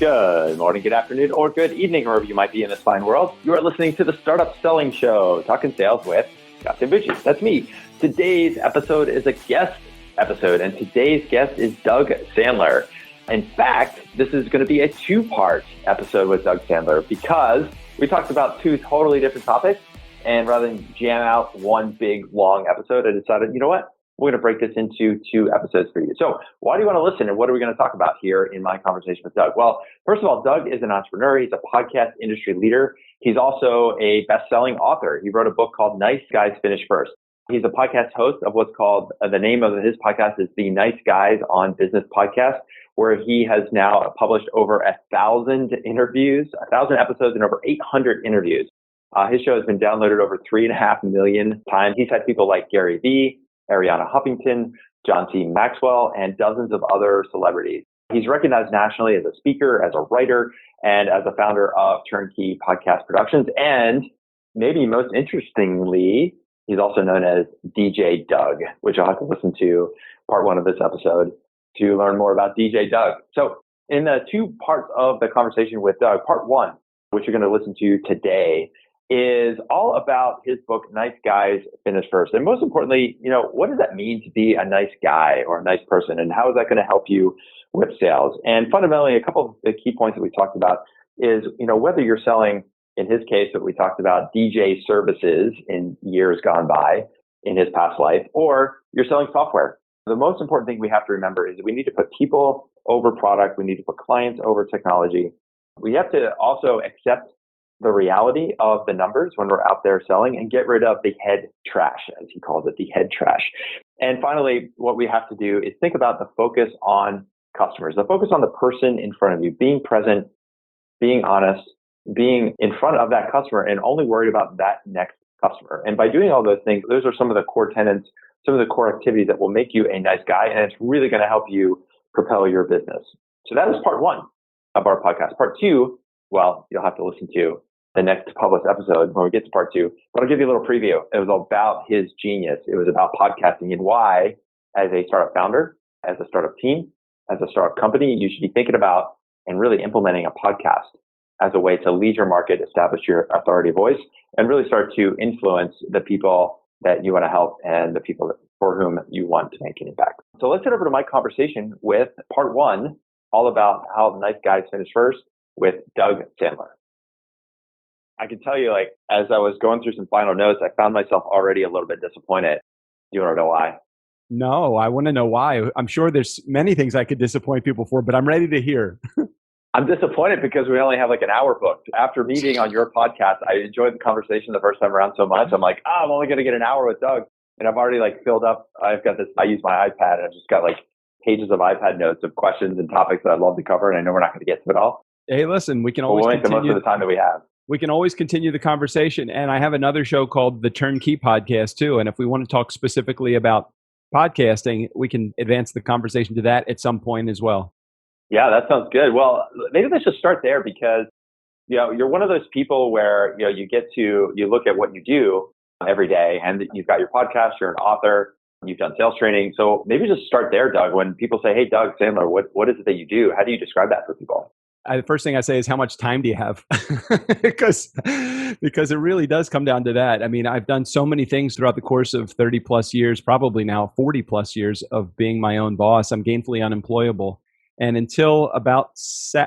Good morning, good afternoon, or good evening, wherever you might be in this fine world. You are listening to the Startup Selling Show, talking sales with Doug Sandler. That's me. Today's episode is a guest episode, and today's guest is Doug Sandler. In fact, this is going to be a two-part episode with Doug Sandler because we talked about two totally different topics, and rather than jam out one big, long episode, I decided, you know what? We're going to break this into two episodes for you. So why do you want to listen, and what are we going to talk about here in my conversation with Doug? Well, first of all, Doug is an entrepreneur. He's a podcast industry leader. He's also a best-selling author. He wrote a book called Nice Guys Finish First. He's a podcast host of what's called, the name of his podcast is the Nice Guys on Business podcast, where he has now published over 1,000 interviews, 1,000 episodes and over 800 interviews. His show has been downloaded over 3.5 million times. He's had people like Gary Vee, Ariana Huffington, John C. Maxwell, and dozens of other celebrities. He's recognized nationally as a speaker, as a writer, and as a founder of Turnkey Podcast Productions. And maybe most interestingly, he's also known as DJ Doug, which I'll have to listen to part one of this episode to learn more about DJ Doug. So in the two parts of the conversation with Doug, part one, which you're going to listen to today, is all about his book, Nice Guys Finish First. And most importantly, what does that mean to be a nice guy or a nice person? And how is that going to help you with sales? And fundamentally, a couple of the key points that we talked about is, whether you're selling, in his case, that we talked about DJ services in years gone by in his past life, or you're selling software. The most important thing we have to remember is that we need to put people over product. We need to put clients over technology. We have to also accept the reality of the numbers when we're out there selling and get rid of the head trash, as he calls it, the head trash. And finally, what we have to do is think about the focus on customers, the focus on the person in front of you, being present, being honest, being in front of that customer and only worried about that next customer. And by doing all those things, those are some of the core tenets, some of the core activities that will make you a nice guy. And it's really going to help you propel your business. So that is part one of our podcast. Part two, well, you'll have to listen to the next published episode when we get to part two, but I'll give you a little preview. It was about his genius. It was about podcasting and why, as a startup founder, as a startup team, as a startup company, you should be thinking about and really implementing a podcast as a way to lead your market, establish your authority voice, and really start to influence the people that you want to help and the people for whom you want to make an impact. So let's head over to my conversation with part one, all about how the nice guys finish first with Doug Sandler. I can tell you, as I was going through some final notes, I found myself already a little bit disappointed. Do you want to know why? No, I want to know why. I'm sure there's many things I could disappoint people for, but I'm ready to hear. I'm disappointed because we only have an hour booked. After me being on your podcast, I enjoyed the conversation the first time around so much. I'm like, I'm only going to get an hour with Doug. And I've already filled up. I've got this, I use my iPad and I've just got pages of iPad notes of questions and topics that I'd love to cover. And I know we're not going to get to it all. Hey, listen, we can always we'll make the most of the time that we have. We can always continue the conversation. And I have another show called the Turnkey Podcast too. And if we want to talk specifically about podcasting, we can advance the conversation to that at some point as well. Yeah, that sounds good. Well, maybe let's just start there because, you're one of those people where, you look at what you do every day and you've got your podcast, you're an author, you've done sales training. So maybe just start there, Doug. When people say, hey, Doug Sandler, what is it that you do? How do you describe that for people? The first thing I say is, how much time do you have? because it really does come down to that. I mean, I've done so many things throughout the course of 30 plus years, probably now 40 plus years of being my own boss. I'm gainfully unemployable. And until about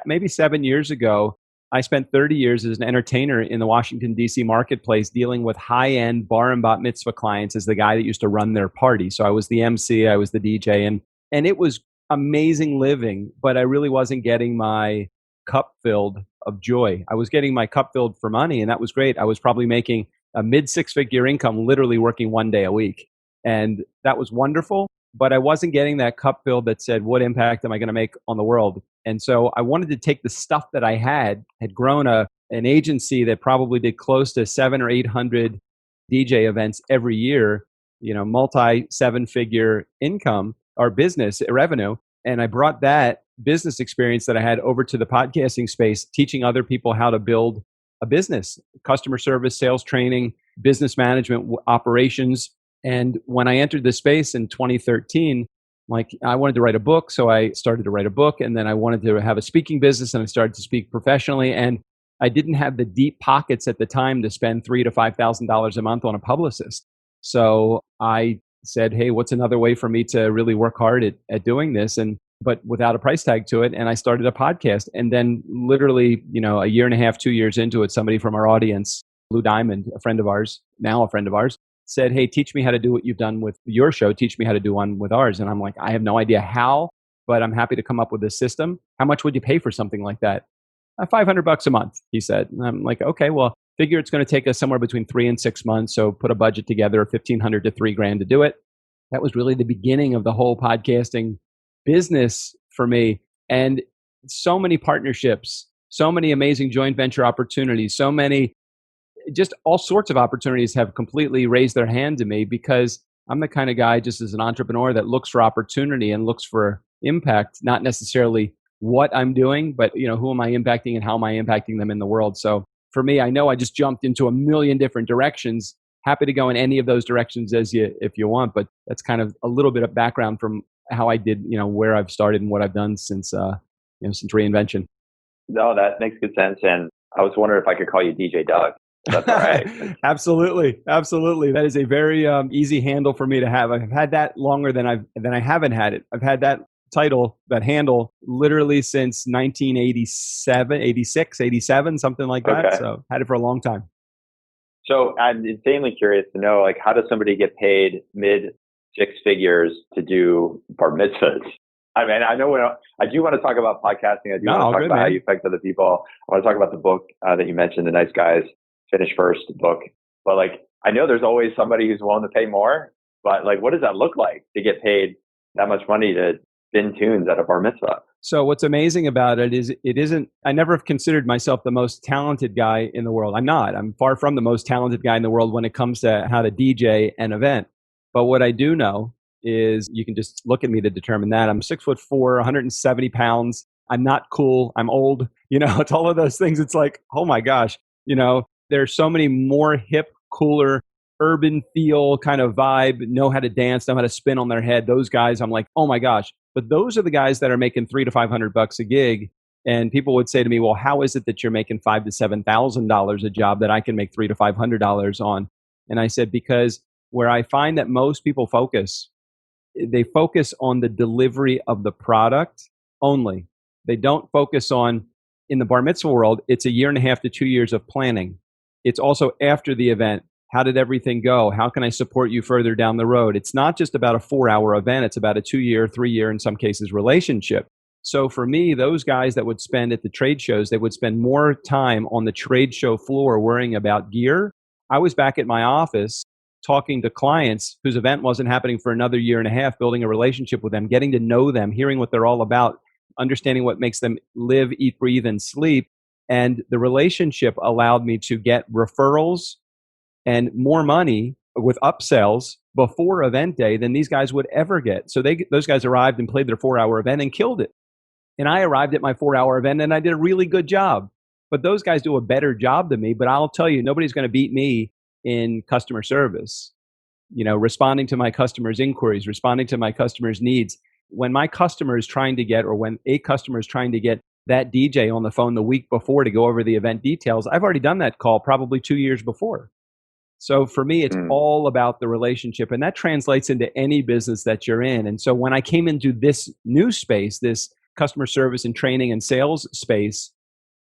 maybe 7 years ago, I spent 30 years as an entertainer in the Washington, D.C. marketplace dealing with high-end bar and bat mitzvah clients as the guy that used to run their party. So I was the MC, I was the DJ, and it was amazing living, but I really wasn't getting my cup filled of joy. I was getting my cup filled for money, and that was great. I was probably making a mid six-figure income, literally working 1 day a week. And that was wonderful, but I wasn't getting that cup filled that said, what impact am I going to make on the world? And so I wanted to take the stuff that I had grown an agency that probably did close to 700 or 800 DJ events every year, multi 7-figure income or business revenue. And I brought that business experience that I had over to the podcasting space, teaching other people how to build a business, customer service, sales training, business management, operations. And when I entered the space in 2013, Like I wanted to write a book, so I started to write a book, and then I wanted to have a speaking business, and I started to speak professionally. And I didn't have the deep pockets at the time to spend $3,000 to $5,000 a month on a publicist. So I said, "Hey, what's another way for me to really work hard at doing this?" And but without a price tag to it. And I started a podcast. And then literally, a year and a half, 2 years into it, somebody from our audience, Lou Diamond, a friend of ours, now a friend of ours, said, "Hey, teach me how to do what you've done with your show. Teach me how to do one with ours." And I'm like, I have no idea how, but I'm happy to come up with this system. How much would you pay for something like that? $500 a month, he said. And I'm like, okay, well, figure it's going to take us somewhere between 3 and 6 months. So put a budget together of 1,500 to $3,000 to do it. That was really the beginning of the whole podcasting business for me. And so many partnerships, so many amazing joint venture opportunities, so many, just all sorts of opportunities have completely raised their hand to me because I'm the kind of guy, just as an entrepreneur, that looks for opportunity and looks for impact, not necessarily what I'm doing, but who am I impacting and how am I impacting them in the world. So for me, I know I just jumped into a million different directions. Happy to go in any of those directions if you want, but that's kind of a little bit of background from how I did, where I've started and what I've done since since reinvention. No, that makes good sense. And I was wondering if I could call you DJ Doug. That's all right. Absolutely. That is a very easy handle for me to have. I've had that longer than I haven't had it. I've had that title, that handle, literally since 1987, 86, 87, something like that. Okay. So had it for a long time. So I'm insanely curious to know, like, how does somebody get paid mid six figures to do bar mitzvahs? I mean, I know I do want to talk about podcasting. I do want to talk about how you affect other people. I want to talk about the book that you mentioned, The Nice Guys Finish First book. But I know there's always somebody who's willing to pay more. But what does that look like to get paid that much money to spin tunes at a bar mitzvah? So what's amazing about it is I never have considered myself the most talented guy in the world. I'm not. I'm far from the most talented guy in the world when it comes to how to DJ an event. But what I do know is, you can just look at me to determine that. I'm 6'4", 170 pounds. I'm not cool. I'm old. It's all of those things. It's like, oh my gosh, there's so many more hip, cooler, urban feel kind of vibe, know how to dance, know how to spin on their head. Those guys, I'm like, oh my gosh. But those are the guys that are making $300 to $500 a gig. And people would say to me, well, how is it that you're making $5,000 to $7,000 a job that I can make $300 to $500 on? And I said, because where I find that most people focus, they focus on the delivery of the product only. They don't focus on, in the bar mitzvah world, it's a year and a half to 2 years of planning. It's also after the event. How did everything go? How can I support you further down the road? It's not just about a 4-hour event. It's about a 2-year, 3-year, in some cases, relationship. So for me, those guys that would spend at the trade shows, they would spend more time on the trade show floor worrying about gear. I was back at my office talking to clients whose event wasn't happening for another year and a half, building a relationship with them, getting to know them, hearing what they're all about, understanding what makes them live, eat, breathe, and sleep. And the relationship allowed me to get referrals and more money with upsells before event day than these guys would ever get. So those guys arrived and played their 4-hour event and killed it. And I arrived at my 4-hour event and I did a really good job. But those guys do a better job than me. But I'll tell you, nobody's going to beat me in customer service, responding to my customers' inquiries, responding to my customers' needs. When my customer is trying to get, or when a customer is trying to get that DJ on the phone the week before to go over the event details, I've already done that call probably 2 years before. So for me, it's all about the relationship, and that translates into any business that you're in. And so when I came into this new space, this customer service and training and sales space,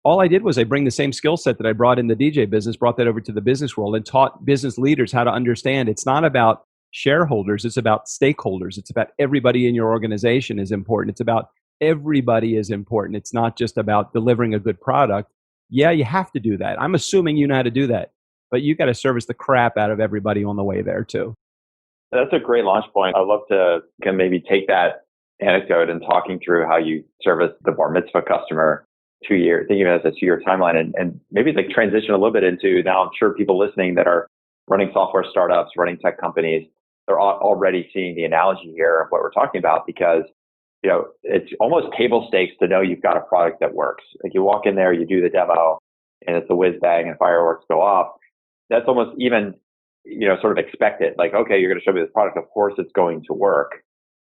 all I did was I bring the same skill set that I brought in the DJ business, brought that over to the business world and taught business leaders how to understand it's not about shareholders, it's about stakeholders. It's about everybody in your organization is important. It's about everybody is important. It's not just about delivering a good product. Yeah, you have to do that. I'm assuming you know how to do that. But you got to service the crap out of everybody on the way there too. That's a great launch point. I'd love to maybe take that anecdote and talking through how you service the bar mitzvah customer 2 years, thinking of it as a 2-year timeline, and maybe transition a little bit into, now I'm sure people listening that are running software startups, running tech companies, they're already seeing the analogy here of what we're talking about, because it's almost table stakes to know you've got a product that works. You walk in there, you do the demo, and it's a whiz bang and fireworks go off. That's almost even, sort of expected. Okay, you're going to show me this product. Of course it's going to work.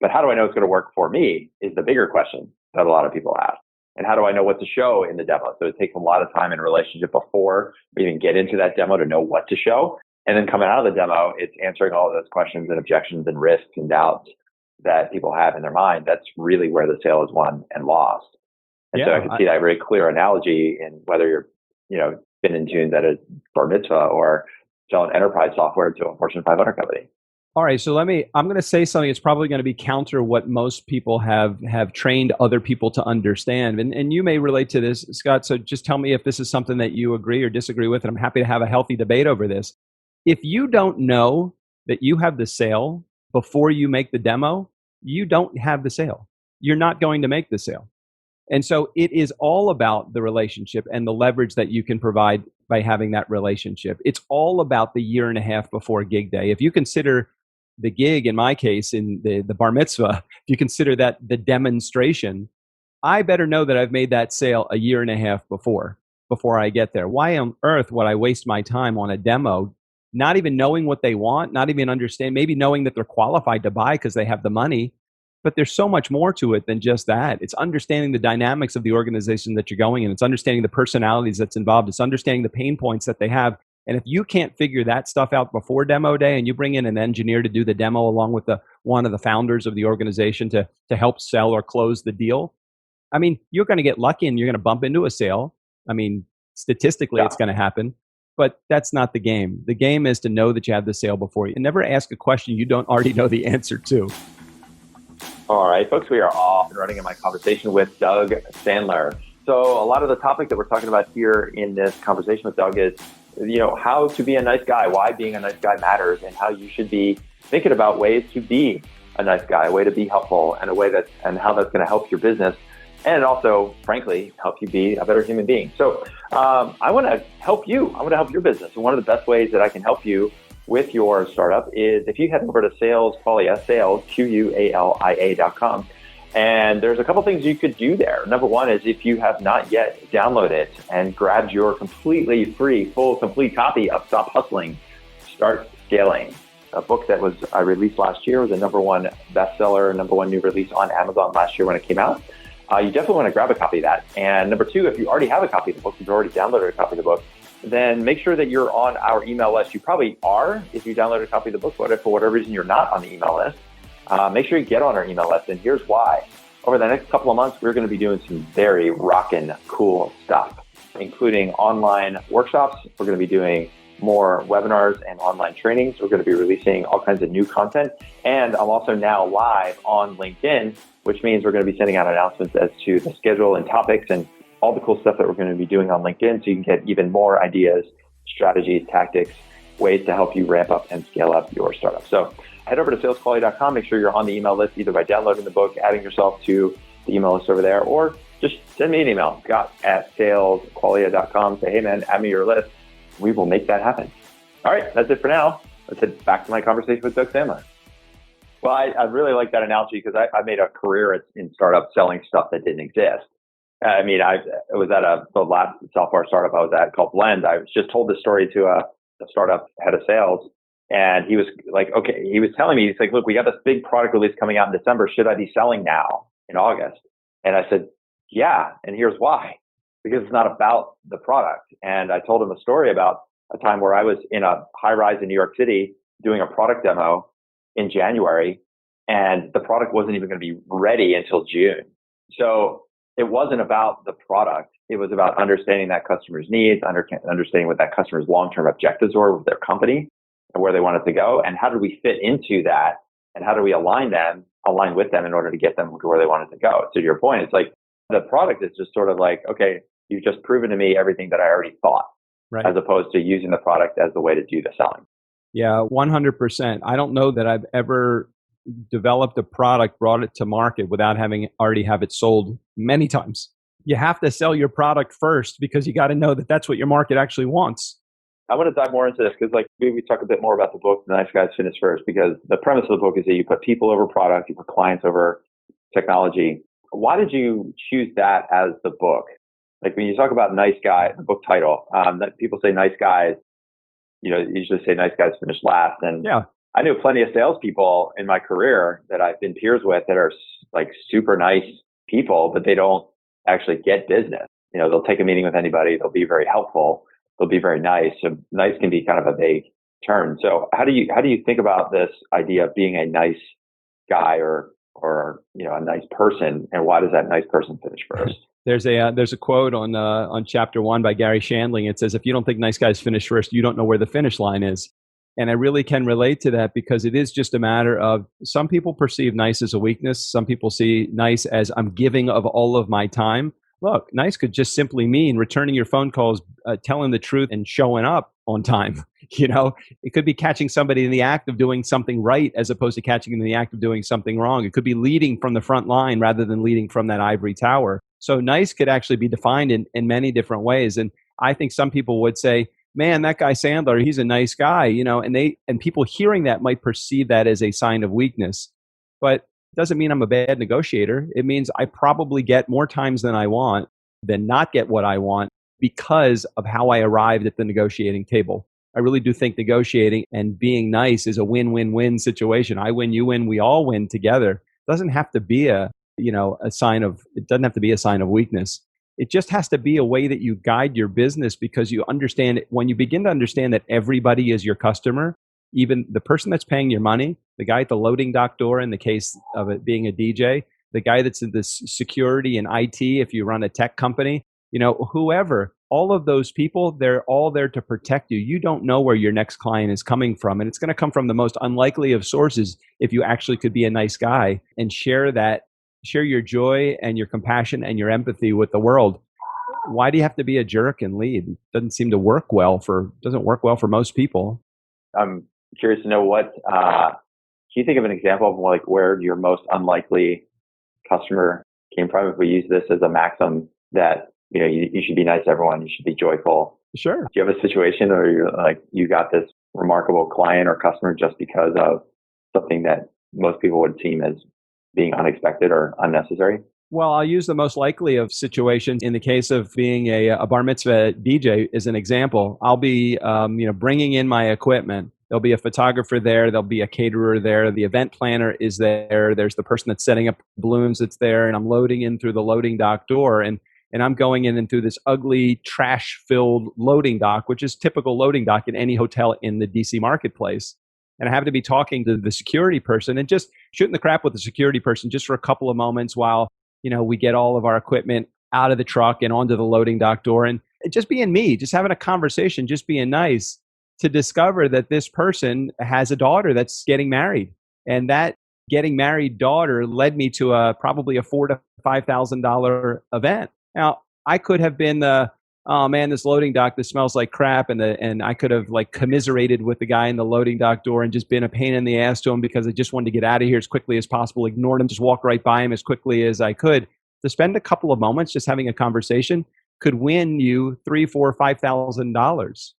But how do I know it's going to work for me is the bigger question that a lot of people ask. And how do I know what to show in the demo? So it takes a lot of time in a relationship before we even get into that demo to know what to show. And then coming out of the demo, it's answering all of those questions and objections and risks and doubts that people have in their mind. That's really where the sale is won and lost. And so I can see that very clear analogy in whether you're, been in tunes at a bar mitzvah or selling enterprise software to a Fortune 500 company. All right, so I'm going to say something that's probably going to be counter what most people have trained other people to understand. And you may relate to this, Scott, so just tell me if this is something that you agree or disagree with, and I'm happy to have a healthy debate over this. If you don't know that you have the sale before you make the demo, you don't have the sale. You're not going to make the sale. And so it is all about the relationship and the leverage that you can provide by having that relationship. It's all about the year and a half before gig day. If you consider the gig, in my case, in the bar mitzvah, if you consider that the demonstration, I better know that I've made that sale a year and a half before I get there. Why on earth would I waste my time on a demo, not even knowing what they want, not even understand, maybe knowing that they're qualified to buy because they have the money, but there's so much more to it than just that. It's understanding the dynamics of the organization that you're going in. It's understanding the personalities that's involved. It's understanding the pain points that they have. And if you can't figure that stuff out before demo day and you bring in an engineer to do the demo along with one of the founders of the organization to help sell or close the deal, I mean, you're going to get lucky and you're going to bump into a sale. I mean, statistically, it's going to happen, but that's not the game. The game is to know that you have the sale before you. And never ask a question you don't already know the answer to. All right, folks, we are off and running in my conversation with Doug Sandler. So a lot of the topic that we're talking about here in this conversation with Doug is, how to be a nice guy, why being a nice guy matters, and how you should be thinking about ways to be a nice guy, a way to be helpful, and and how that's going to help your business, and also, frankly, help you be a better human being. So I want to help you. I want to help your business. And one of the best ways that I can help you with your startup is if you head over to Qualia.com. And there's a couple things you could do there. Number one is if you have not yet downloaded and grabbed your completely free, complete copy of Stop Hustling, Start Scaling, a book that I released last year, was a number one bestseller, number one new release on Amazon last year when it came out. You definitely want to grab a copy of that. And number two, if you already have a copy of the book, if you've already downloaded a copy of the book, then make sure that you're on our email list. You probably are if you downloaded a copy of the book, but if for whatever reason you're not on the email list, make sure you get on our email list. And here's why. Over the next couple of months, we're going to be doing some very rockin' cool stuff, including online workshops. We're going to be doing more webinars and online trainings. We're going to be releasing all kinds of new content. And I'm also now live on LinkedIn, which means we're going to be sending out announcements as to the schedule and topics and all the cool stuff that we're going to be doing on LinkedIn. So you can get even more ideas, strategies, tactics, ways to help you ramp up and scale up your startup. So head over to salesqualia.com. Make sure you're on the email list, either by downloading the book, adding yourself to the email list over there, or just send me an email, scott@salesqualia.com. Say, hey, man, add me to your list. We will make that happen. All right, that's it for now. Let's head back to my conversation with Doug Sandler. Well, I really like that analogy because I made a career in startup selling stuff that didn't exist. I mean, I was at the last software startup I was at called Blend. I was just told this story to a startup head of sales. And he was like, okay, he was telling me, he's like, look, we got this big product release coming out in December. Should I be selling now in August? And I said, yeah. And here's why, because it's not about the product. And I told him a story about a time where I was in a high rise in New York City doing a product demo in January, and the product wasn't even going to be ready until June. So it wasn't about the product. It was about understanding that customer's needs, understanding what that customer's long-term objectives were with their company and where they wanted to go, and how do we fit into that, and how do we align with them in order to get them to where they wanted to go. So to your point, it's like the product is just sort of like, okay, you've just proven to me everything that I already thought, right, as opposed to using the product as the way to do the selling. Yeah, 100%. I don't know that I've ever developed a product, brought it to market without having already have it sold many times. You have to sell your product first because you got to know that that's what your market actually wants. I want to dive more into this because maybe we talk a bit more about the book, The Nice Guys Finish First, because the premise of the book is that you put people over product, you put clients over technology. Why did you choose that as the book? Like when you talk about nice guy, the book title, that people say nice guys, usually say nice guys finish last. And yeah. I know plenty of salespeople in my career that I've been peers with that are like super nice people, but they don't actually get business. They'll take a meeting with anybody. They'll be very helpful. They'll be very nice. So nice can be kind of a vague term. So how do you think about this idea of being a nice guy or a nice person, and why does that nice person finish first? There's a quote on chapter 1 by Gary Shandling. It says, "If you don't think nice guys finish first, you don't know where the finish line is." And I really can relate to that because it is just a matter of some people perceive nice as a weakness. Some people see nice as I'm giving of all of my time. Look, nice could just simply mean returning your phone calls, telling the truth, and showing up on time. It could be catching somebody in the act of doing something right as opposed to catching them in the act of doing something wrong. It could be leading from the front line rather than leading from that ivory tower. So nice could actually be defined in many different ways. And I think some people would say, man, that guy Sandler, he's a nice guy, and people hearing that might perceive that as a sign of weakness. But it doesn't mean I'm a bad negotiator. It means I probably get more times than I want, than not get what I want because of how I arrived at the negotiating table. I really do think negotiating and being nice is a win-win-win situation. I win, you win, we all win together. It doesn't have to be a sign of weakness. It just has to be a way that you guide your business because you understand when you begin to understand that everybody is your customer, even the person that's paying your money, the guy at the loading dock door in the case of it being a DJ, the guy that's in the security and IT if you run a tech company, whoever, all of those people, they're all there to protect you. You don't know where your next client is coming from, and it's going to come from the most unlikely of sources if you actually could be a nice guy and share your joy and your compassion and your empathy with the world. Why do you have to be a jerk and lead? It doesn't work well for most people. I'm curious to know what, can you think of an example of like where your most unlikely customer came from? If we use this as a maxim that, you should be nice to everyone, you should be joyful. Sure. Do you have a situation where you're like, you got this remarkable client or customer just because of something that most people would seem as being unexpected or unnecessary? Well, I'll use the most likely of situations. In the case of being a bar mitzvah DJ as an example, I'll be, bringing in my equipment. There'll be a photographer there. There'll be a caterer there. The event planner is there. There's the person that's setting up balloons that's there. And I'm loading in through the loading dock door. And I'm going in and through this ugly, trash-filled loading dock, which is typical loading dock in any hotel in the DC marketplace. And I have to be talking to the security person and just shooting the crap with the security person just for a couple of moments while, we get all of our equipment out of the truck and onto the loading dock door. And just being me, just having a conversation, just being nice, to discover that this person has a daughter that's getting married. And that getting married daughter led me to probably a $4,000 to $5,000 event. Now, I could have been oh man, this loading dock, this smells like crap. And I could have like commiserated with the guy in the loading dock door and just been a pain in the ass to him because I just wanted to get out of here as quickly as possible, ignored him, just walk right by him as quickly as I could. To spend a couple of moments just having a conversation could win you $3,000, $4,000,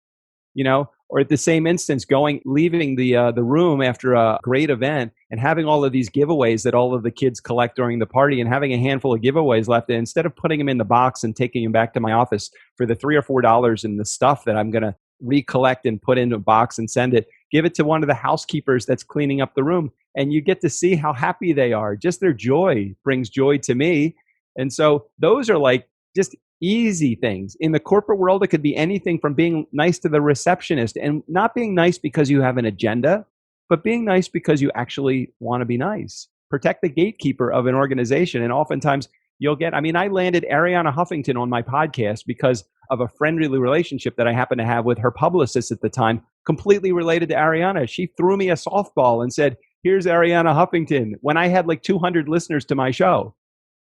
$5,000, or at the same instance, leaving the room after a great event and having all of these giveaways that all of the kids collect during the party and having a handful of giveaways left. And instead of putting them in the box and taking them back to my office for the $3 or $4 in the stuff that I'm going to recollect and put into a box and send it, give it to one of the housekeepers that's cleaning up the room. And you get to see how happy they are. Just their joy brings joy to me. And so those are like just easy things. In the corporate world, it could be anything from being nice to the receptionist and not being nice because you have an agenda, but being nice because you actually want to be nice. Protect the gatekeeper of an organization. And oftentimes I landed Ariana Huffington on my podcast because of a friendly relationship that I happened to have with her publicist at the time, completely related to Ariana. She threw me a softball and said, here's Ariana Huffington, when I had like 200 listeners to my show.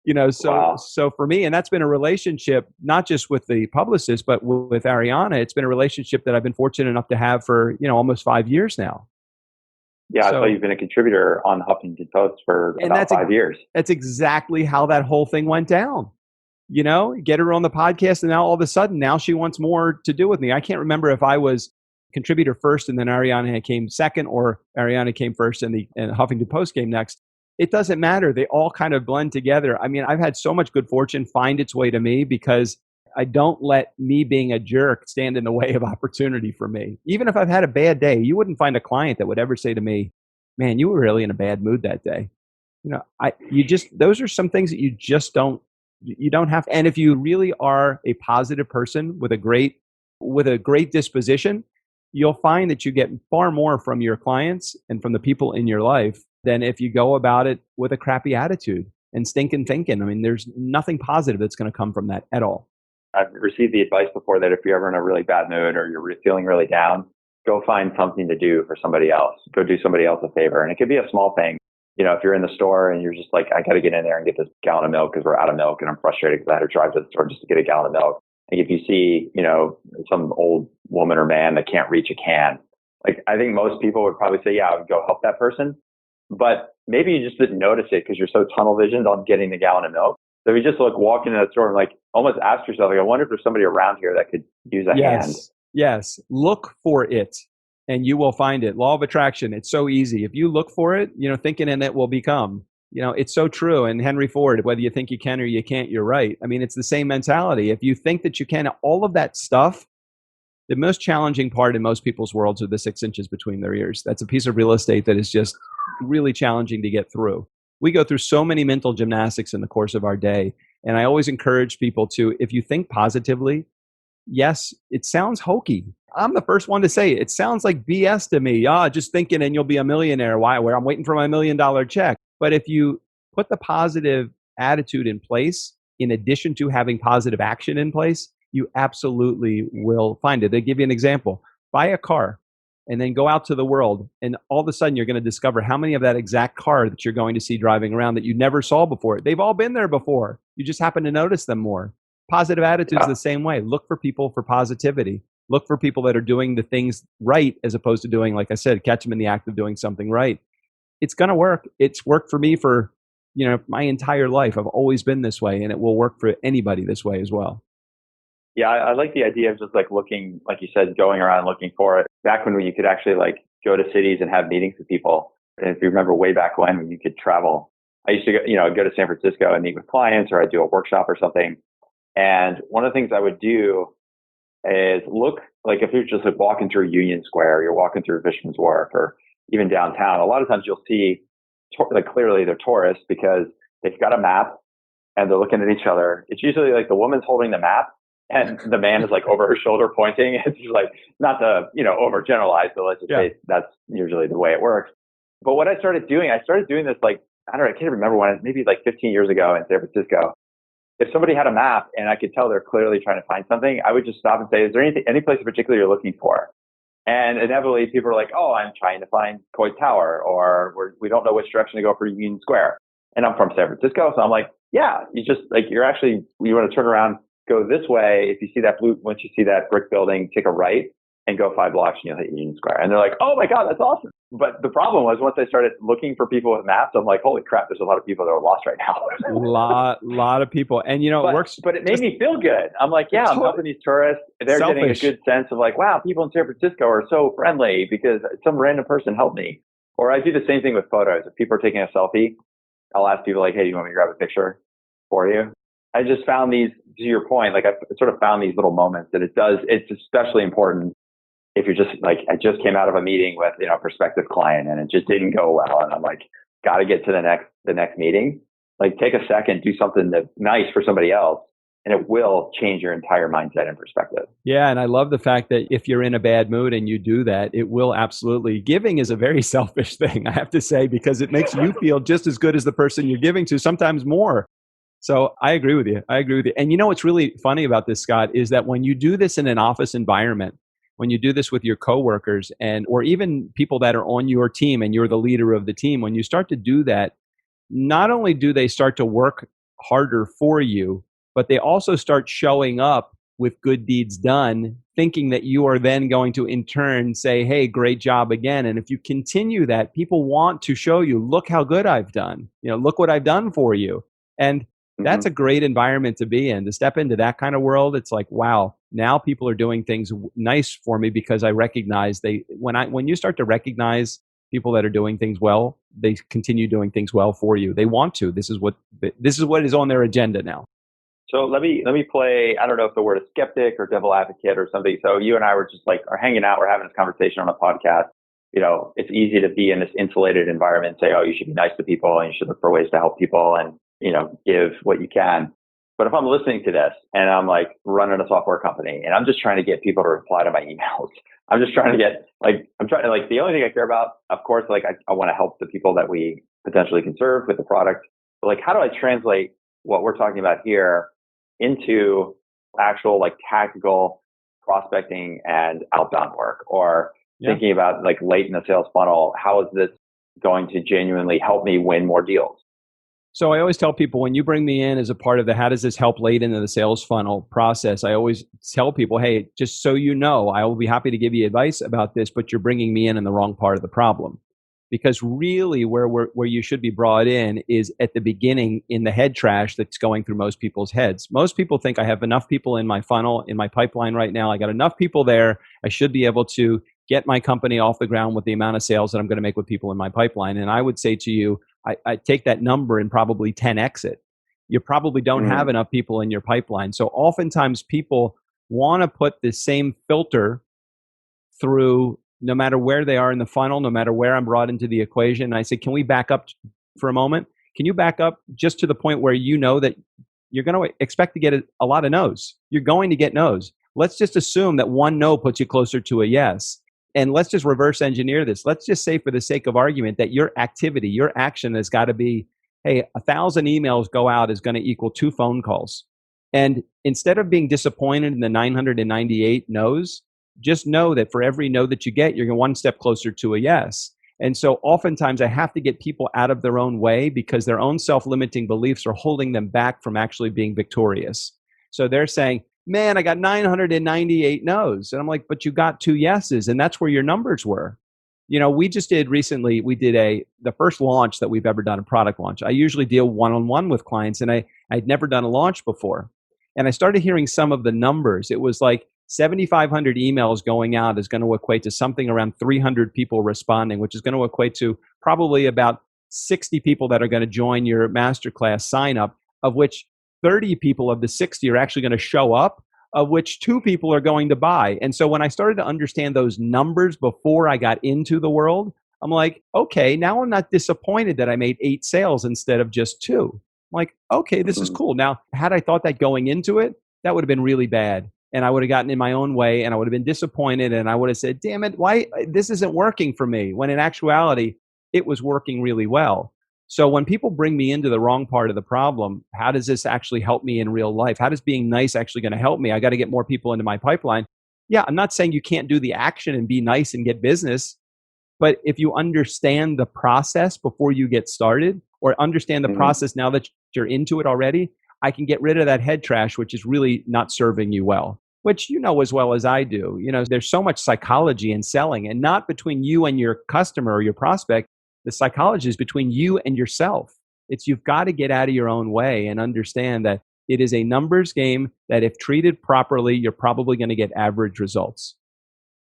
Wow. So for me, and that's been a relationship, not just with the publicist, but with Ariana, it's been a relationship that I've been fortunate enough to have for, almost 5 years now. Yeah, I saw you've been a contributor on Huffington Post for about 5 years. That's exactly how that whole thing went down. Get her on the podcast, and now all of a sudden, now she wants more to do with me. I can't remember if I was contributor first and then Ariana came second, or Ariana came first and Huffington Post came next. It doesn't matter. They all kind of blend together. I mean, I've had so much good fortune find its way to me because I don't let me being a jerk stand in the way of opportunity for me. Even if I've had a bad day, you wouldn't find a client that would ever say to me, "Man, you were really in a bad mood that day." You just those are some things that you don't have. And if you really are a positive person with a great disposition, you'll find that you get far more from your clients and from the people in your life than if you go about it with a crappy attitude and stinking thinking. I mean, there's nothing positive that's going to come from that at all. I've received the advice before that if you're ever in a really bad mood or you're feeling really down, go find something to do for somebody else. Go do somebody else a favor. And it could be a small thing. If you're in the store and you're just like, I got to get in there and get this gallon of milk because we're out of milk and I'm frustrated because I had to drive to the store just to get a gallon of milk. Like if you see, some old woman or man that can't reach a can, like I think most people would probably say, yeah, I would go help that person. But maybe you just didn't notice it because you're so tunnel visioned on getting the gallon of milk. So if you just walk into that store and like almost ask yourself, like, I wonder if there's somebody around here that could use a hand. Yes. Look for it and you will find it. Law of attraction. It's so easy. If you look for it, thinking in it will become. It's so true. And Henry Ford, whether you think you can or you can't, you're right. I mean, it's the same mentality. If you think that you can, all of that stuff, the most challenging part in most people's worlds are the 6 inches between their ears. That's a piece of real estate that is just really challenging to get through. We go through so many mental gymnastics in the course of our day. And I always encourage people to, if you think positively, yes, it sounds hokey. I'm the first one to say it sounds like BS to me. Just thinking and you'll be a millionaire. Why? Where I'm waiting for my $1 million check. But if you put the positive attitude in place, in addition to having positive action in place, you absolutely will find it. They give you an example. Buy a car and then go out to the world. And all of a sudden, you're going to discover how many of that exact car that you're going to see driving around that you never saw before. They've all been there before. You just happen to notice them more. Positive attitudes the same way. Look for people for positivity. Look for people that are doing the things right as opposed to doing, like I said, catch them in the act of doing something right. It's going to work. It's worked for me for, my entire life. I've always been this way, and it will work for anybody this way as well. Yeah, I like the idea of just looking, like you said, going around looking for it. Back when you could actually go to cities and have meetings with people. And if you remember way back when you could travel, I used to go to San Francisco and meet with clients, or I'd do a workshop or something. And one of the things I would do is look, if you're just walking through Union Square, you're walking through Fisherman's Wharf, or even downtown, a lot of times you'll see clearly they're tourists because they've got a map and they're looking at each other. It's usually the woman's holding the map and the man is over her shoulder pointing. It's just not to, overgeneralize, but let's just say that's usually the way it works. But what I started doing this I can't remember when, maybe 15 years ago in San Francisco. If somebody had a map and I could tell they're clearly trying to find something, I would just stop and say, is there any place in particular you're looking for? And inevitably people are like, oh, I'm trying to find Coit Tower, or we don't know which direction to go for Union Square. And I'm from San Francisco. So I'm like, yeah, you just you want to turn around, go this way. If you see once you see that brick building, take a right and go 5 blocks and you'll hit Union Square. And they're like, oh my God, that's awesome. But the problem was once I started looking for people with maps, I'm like, holy crap, there's a lot of people that are lost right now. lot of people. And it works. But it made me feel good. I'm like, yeah, I'm helping these tourists. They're getting a good sense of wow, people in San Francisco are so friendly because some random person helped me. Or I do the same thing with photos. If people are taking a selfie, I'll ask people hey, do you want me to grab a picture for you? I just found these, to your point, I sort of found these little moments that it's especially important if you're just I just came out of a meeting with, a prospective client and it just didn't go well. And I'm got to get to the next meeting. Take a second, do something that's nice for somebody else, and it will change your entire mindset and perspective. Yeah. And I love the fact that if you're in a bad mood and you do that, it will absolutely. Giving is a very selfish thing, I have to say, because it makes you feel just as good as the person you're giving to, sometimes more. So I agree with you. And what's really funny about this, Scott, is that when you do this in an office environment, when you do this with your coworkers or even people that are on your team and you're the leader of the team, when you start to do that, not only do they start to work harder for you, but they also start showing up with good deeds done, thinking that you are then going to in turn say, hey, great job again. And if you continue that, people want to show you, look how good I've done. Look what I've done for you. And that's a great environment to be in. To step into that kind of world, it's wow, now people are doing things nice for me because I recognize when you start to recognize people that are doing things well, they continue doing things well for you. They want to. This is what is on their agenda now. So let me play, I don't know if the word is skeptic or devil advocate or something. So you and I were just like are hanging out, we're having this conversation on a podcast. It's easy to be in this insulated environment and say, oh, you should be nice to people and you should look for ways to help people and, give what you can. But if I'm listening to this and I'm like running a software company and I'm just trying to get people to reply to my emails, I'm just trying to get the only thing I care about, of course, like I want to help the people that we potentially can serve with the product. But like, how do I translate what we're talking about here into actual like tactical prospecting and outbound work, or thinking about like late in the sales funnel, how is this going to genuinely help me win more deals? So I always tell people, when you bring me in as a part of the how does this help late into the sales funnel process, I always tell people, hey, just so you know, I will be happy to give you advice about this, but you're bringing me in the wrong part of the problem. Because really where you should be brought in is at the beginning in the head trash that's going through most people's heads. Most people think I have enough people in my funnel, in my pipeline right now. I got enough people there. I should be able to get my company off the ground with the amount of sales that I'm going to make with people in my pipeline. And I would say to you, I take that number and probably 10x it. You probably don't have enough people in your pipeline. So oftentimes people want to put the same filter through no matter where they are in the funnel, no matter where I'm brought into the equation. And I say, can we back up for a moment? Can you back up just to the point where you know that you're going to expect to get a lot of no's? You're going to get no's. Let's just assume that one no puts you closer to a yes. And let's just reverse engineer this. Let's just say, for the sake of argument, that your activity, your action has got to be, hey, 1,000 emails go out is going to equal 2 phone calls. And instead of being disappointed in the 998 no's, just know that for every no that you get, you're one step closer to a yes. And so oftentimes I have to get people out of their own way because their own self-limiting beliefs are holding them back from actually being victorious. So they're saying, man, I got 998 no's. And I'm like, but you got 2 yeses. And that's where your numbers were. We just did recently, we did the first launch that we've ever done, a product launch. I usually deal one-on-one with clients, and I'd never done a launch before. And I started hearing some of the numbers. It was like 7,500 emails going out is going to equate to something around 300 people responding, which is going to equate to probably about 60 people that are going to join your masterclass sign up, of which 30 people of the 60 are actually going to show up, of which 2 people are going to buy. And so when I started to understand those numbers before I got into the world, I'm like, okay, now I'm not disappointed that I made 8 sales instead of just 2. I'm like, okay, this is cool. Now, had I thought that going into it, that would have been really bad. And I would have gotten in my own way and I would have been disappointed. And I would have said, damn it, why this isn't working for me? When in actuality, it was working really well. So when people bring me into the wrong part of the problem, how does this actually help me in real life? How does being nice actually going to help me? I got to get more people into my pipeline. Yeah, I'm not saying you can't do the action and be nice and get business. But if you understand the process before you get started, or understand the process now that you're into it already, I can get rid of that head trash, which is really not serving you well, which you know as well as I do. There's so much psychology in selling, and not between you and your customer or your prospect. The psychology is between you and yourself. You've got to get out of your own way and understand that it is a numbers game that if treated properly, you're probably going to get average results.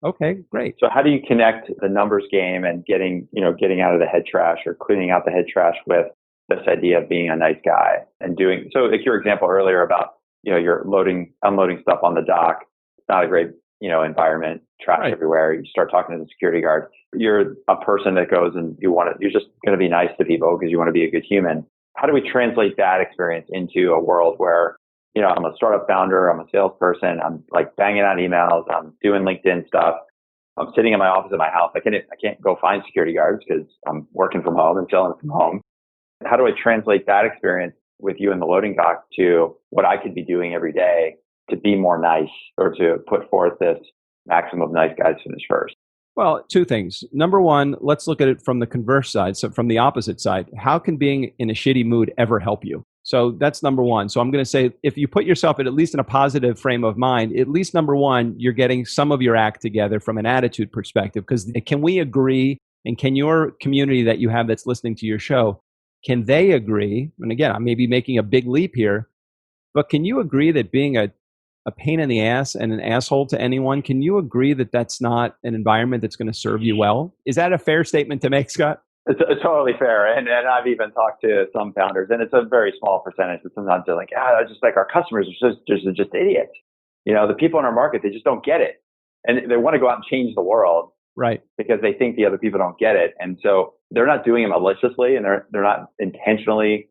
Okay, great. So how do you connect the numbers game and getting out of the head trash or cleaning out the head trash with this idea of being a nice guy and doing, so like your example earlier about, you're unloading stuff on the dock. It's not a great, environment, trash everywhere. You start talking to the security guard. You're a person that goes and you're just going to be nice to people because you want to be a good human. How do we translate that experience into a world where, I'm a startup founder, I'm a salesperson, I'm like banging out emails, I'm doing LinkedIn stuff. I'm sitting in my office at my house. I can't go find security guards because I'm working from home and selling from home. How do I translate that experience with you in the loading dock to what I could be doing every day to be more nice, or to put forth this maximum of nice guys finish first? Well, 2 things. Number one, let's look at it from the converse side. So from the opposite side, how can being in a shitty mood ever help you? So that's number one. So I'm going to say, if you put yourself at least in a positive frame of mind, at least number one, you're getting some of your act together from an attitude perspective. Because can we agree, and can your community that you have that's listening to your show, can they agree? And again, I may be making a big leap here, but can you agree that being a pain in the ass and an asshole to anyone, can you agree that that's not an environment that's going to serve you well? Is that a fair statement to make, Scott? It's totally fair. And I've even talked to some founders, and it's a very small percentage, but sometimes they're like, just like our customers are just idiots. The people in our market, they just don't get it. And they want to go out and change the world. Right. Because they think the other people don't get it. And so they're not doing it maliciously, and they're not intentionally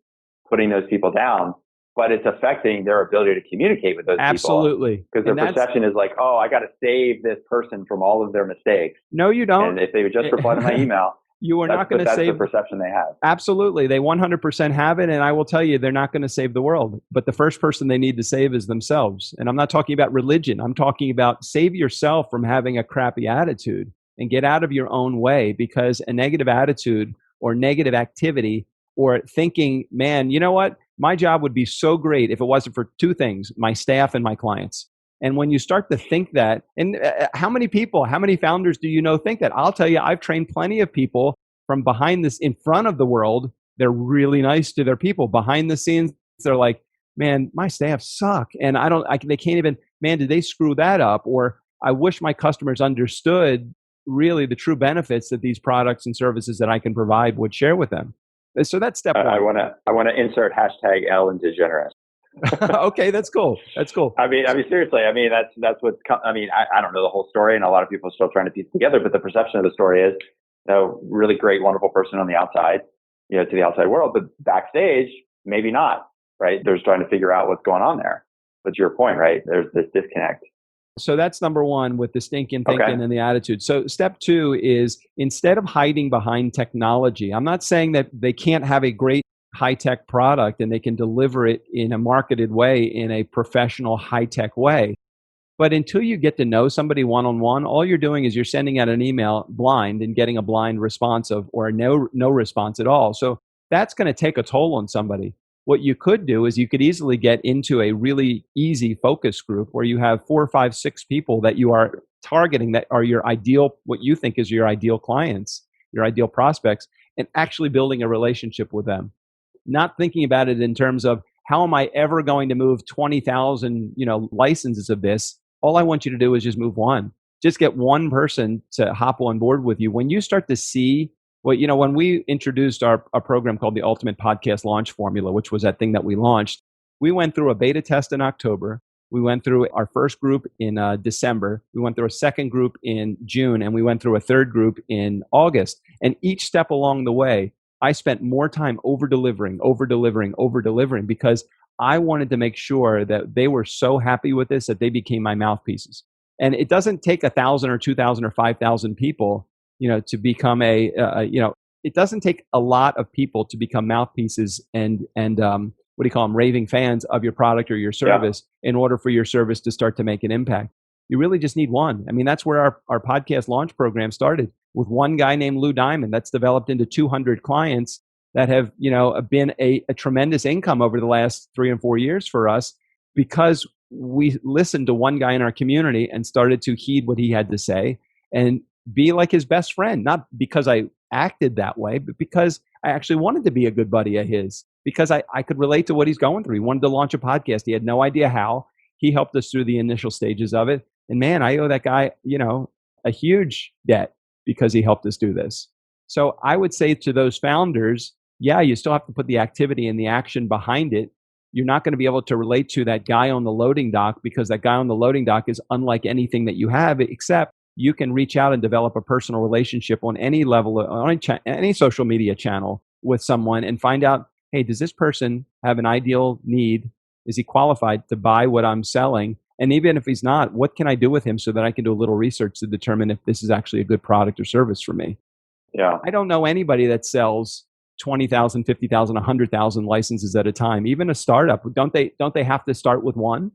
putting those people down, but it's affecting their ability to communicate with those people. Absolutely. Because their perception is like, oh, I got to save this person from all of their mistakes. No, you don't. And if they would just reply to my email, you are not going to save. That's the perception they have. Absolutely. They 100% have it. And I will tell you, they're not going to save the world. But the first person they need to save is themselves. And I'm not talking about religion. I'm talking about save yourself from having a crappy attitude and get out of your own way, because a negative attitude or negative activity or thinking, man, you know what? My job would be so great if it wasn't for two things, my staff and my clients. And when you start to think that, and how many founders do you know think that? I'll tell you, I've trained plenty of people from behind this, in front of the world. They're really nice to their people. Behind the scenes, they're like, man, my staff suck. And they can't even, man, did they screw that up? Or I wish my customers understood really the true benefits that these products and services that I can provide would share with them. So that's step one. I want to insert hashtag Ellen DeGeneres. Okay, that's cool. I mean, seriously. I mean, that's what's. I don't know the whole story, and a lot of people are still trying to piece it together. But the perception of the story is, really great, wonderful person on the outside, to the outside world, but backstage, maybe not. Right? They're just trying to figure out what's going on there. But to your point, right? There's this disconnect. So that's number one with the stinking thinking and the attitude. So step two is, instead of hiding behind technology, I'm not saying that they can't have a great high-tech product and they can deliver it in a marketed way, in a professional high-tech way. But until you get to know somebody one-on-one, all you're doing is you're sending out an email blind and getting a blind response or no response at all. So that's going to take a toll on somebody. What you could do is you could easily get into a really easy focus group where you have 4, 5, 6 people that you are targeting that are your ideal, what you think is your ideal clients, your ideal prospects, and actually building a relationship with them. Not thinking about it in terms of, how am I ever going to move 20,000, licenses of this? All I want you to do is just move one. Just get one person to hop on board with you. When you start to see, when we introduced our program called the Ultimate Podcast Launch Formula, which was that thing that we launched, we went through a beta test in October. We went through our first group in December. We went through a second group in June, and we went through a third group in August. And each step along the way, I spent more time over-delivering, because I wanted to make sure that they were so happy with this that they became my mouthpieces. And it doesn't take 1,000 or 2,000 or 5,000 people, to become it doesn't take a lot of people to become mouthpieces and what do you call them, raving fans of your product or your service in order for your service to start to make an impact. You really just need one. I mean, that's where our podcast launch program started, with one guy named Lou Diamond. That's developed into 200 clients that have, been a tremendous income over the last 3 and 4 years for us, because we listened to one guy in our community and started to heed what he had to say and be like his best friend, not because I acted that way, but because I actually wanted to be a good buddy of his, because I could relate to what he's going through. He wanted to launch a podcast. He had no idea how. He helped us through the initial stages of it. And man, I owe that guy, a huge debt because he helped us do this. So I would say to those founders, you still have to put the activity and the action behind it. You're not going to be able to relate to that guy on the loading dock, because that guy on the loading dock is unlike anything that you have, except you can reach out and develop a personal relationship on any level, on any social media channel with someone, and find out, hey, does this person have an ideal need? Is he qualified to buy what I'm selling? And even if he's not, what can I do with him so that I can do a little research to determine if this is actually a good product or service for me? Yeah. I don't know anybody that sells 20,000, 50,000, 100,000 licenses at a time. Even a startup, don't they have to start with one?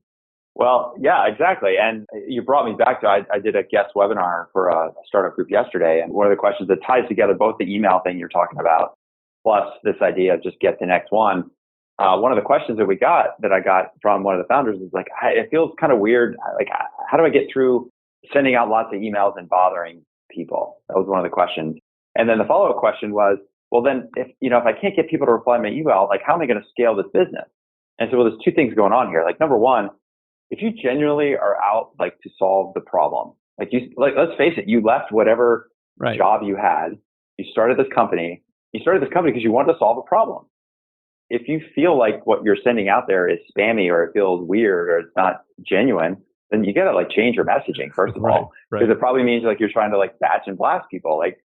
Well, yeah, exactly. And you brought me back to, I did a guest webinar for a startup group yesterday. And one of the questions that ties together both the email thing you're talking about, plus this idea of just get the next one. One of the questions that I got from one of the founders is like, it feels kind of weird. Like, how do I get through sending out lots of emails and bothering people? That was one of the questions. And then the follow-up question was, well, then if I can't get people to reply to my email, like, how am I going to scale this business? And so, there's two things going on here. Like, number one, if you genuinely are out like to solve the problem, let's face it, you left whatever job you had, you started this company, You started this company because you wanted to solve a problem. If you feel like what you're sending out there is spammy or it feels weird or it's not genuine, then you got to like change your messaging first of all, because it probably means like you're trying to like batch and blast people. Like,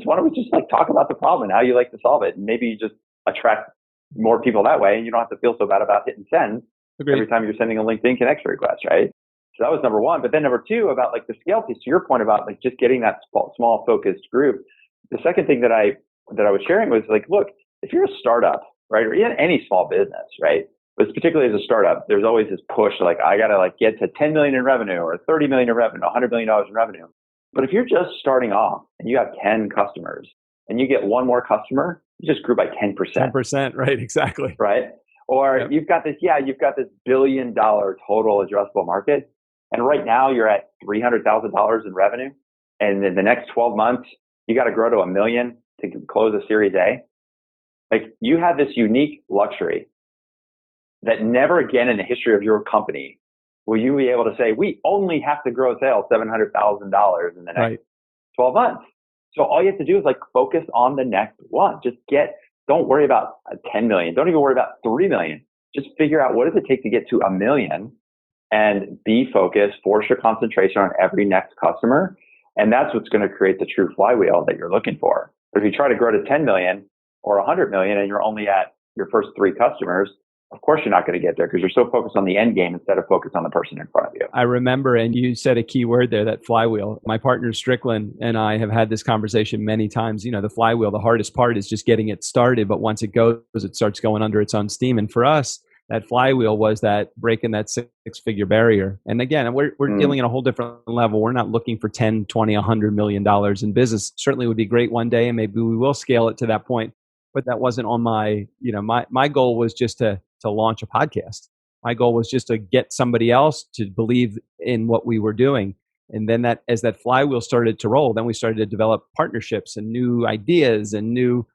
why don't we just like talk about the problem and how you like to solve it, and maybe you just attract more people that way, and you don't have to feel so bad about hitting send every time you're sending a LinkedIn connection request, right? So that was number one. But then number two, about like the scale piece, to your point about like just getting that small focused group. The second thing that I was sharing was like, look, if you're a startup, right, or even any small business, right, but particularly as a startup, there's always this push like I got to like get to 10 million in revenue or 30 million in revenue, $100 million in revenue. But if you're just starting off and you have 10 customers and you get one more customer, you just grew by 10%. 10%, right, exactly. Right? Or you've got this $1 billion total addressable market. And right now you're at $300,000 in revenue. And in the next 12 months, you got to grow to $1 million to close a Series A. Like, you have this unique luxury that never again in the history of your company will you be able to say, we only have to grow sales $700,000 in the next 12 months. So all you have to do is like focus on the next one. Don't worry about 10 million. Don't even worry about 3 million. Just figure out what does it take to get to $1 million and be focused, force your concentration on every next customer. And that's what's going to create the true flywheel that you're looking for. But if you try to grow to 10 million or 100 million and you're only at your first 3 customers, of course you're not going to get there because you're so focused on the end game instead of focused on the person in front of you. I remember, and you said a key word there, that flywheel. My partner Strickland and I have had this conversation many times. You know, the flywheel, the hardest part is just getting it started. But once it goes, it starts going under its own steam. And for us, that flywheel was that breaking that 6-figure barrier. And again, we're dealing at a whole different level. We're not looking for 10, 20, $100 million in business. Certainly would be great one day, and maybe we will scale it to that point. But that wasn't on my goal was just to launch a podcast. My goal was just to get somebody else to believe in what we were doing. And then as that flywheel started to roll, then we started to develop partnerships and new ideas and new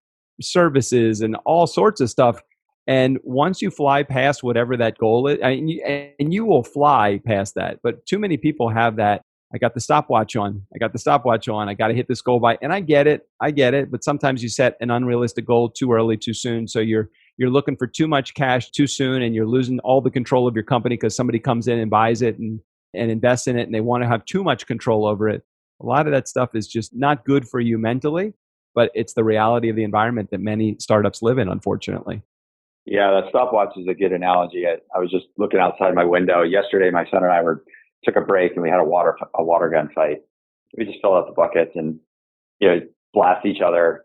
services and all sorts of stuff. And once you fly past whatever that goal is, and you will fly past that, but too many people have that. I got the stopwatch on. I got to hit this goal by, and I get it. But sometimes you set an unrealistic goal too early, too soon. So you're looking for too much cash too soon, and you're losing all the control of your company because somebody comes in and buys it and invests in it, and they want to have too much control over it. A lot of that stuff is just not good for you mentally, but it's the reality of the environment that many startups live in, unfortunately. Yeah, that stopwatch is a good analogy. I was just looking outside my window. Yesterday, my son and I took a break and we had a water gun fight. We just filled out the buckets and, blast each other.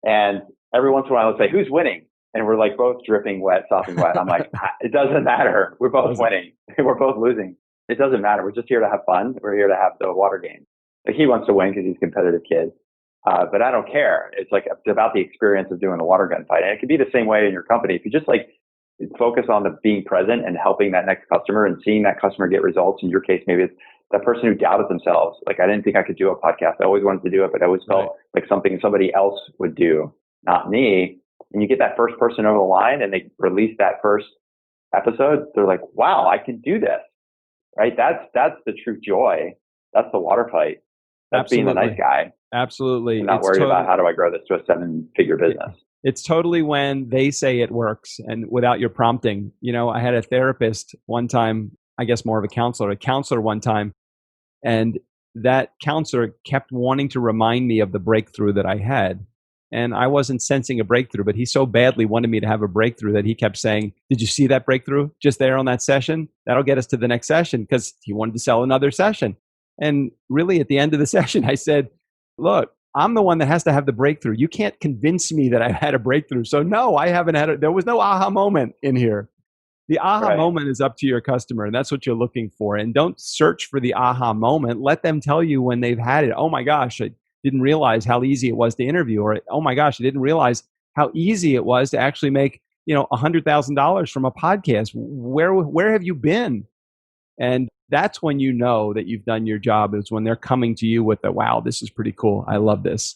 And every once in a while, I'll say, who's winning? And we're like both dripping wet, sopping wet. I'm like, it doesn't matter. We're both winning. We're both losing. It doesn't matter. We're just here to have fun. We're here to have the water game. Like, he wants to win because he's a competitive kid. But I don't care. It's about the experience of doing a water gun fight. And it could be the same way in your company. If you just focus on the being present and helping that next customer and seeing that customer get results. In your case, maybe it's that person who doubted themselves. Like, I didn't think I could do a podcast. I always wanted to do it, but I always felt like something somebody else would do, not me. And you get that first person over the line and they release that first episode. They're like, wow, I can do this, right? That's the true joy. That's the water fight. That's being the nice guy. Absolutely. I'm not worried about how do I grow this to a 7-figure business. It's totally when they say it works and without your prompting. I had a therapist one time, I guess more of a counselor one time, and that counselor kept wanting to remind me of the breakthrough that I had. And I wasn't sensing a breakthrough, but he so badly wanted me to have a breakthrough that he kept saying, did you see that breakthrough just there on that session? That'll get us to the next session, because he wanted to sell another session. And really at the end of the session, I said, look, I'm the one that has to have the breakthrough. You can't convince me that I've had a breakthrough. So no, I haven't had it. There was no aha moment in here. The aha moment is up to your customer, and that's what you're looking for. And don't search for the aha moment. Let them tell you when they've had it. Oh my gosh, I didn't realize how easy it was to interview. Or, oh my gosh, I didn't realize how easy it was to actually make, $100,000 from a podcast. Where have you been? And that's when you know that you've done your job, is when they're coming to you with the, wow, this is pretty cool. I love this.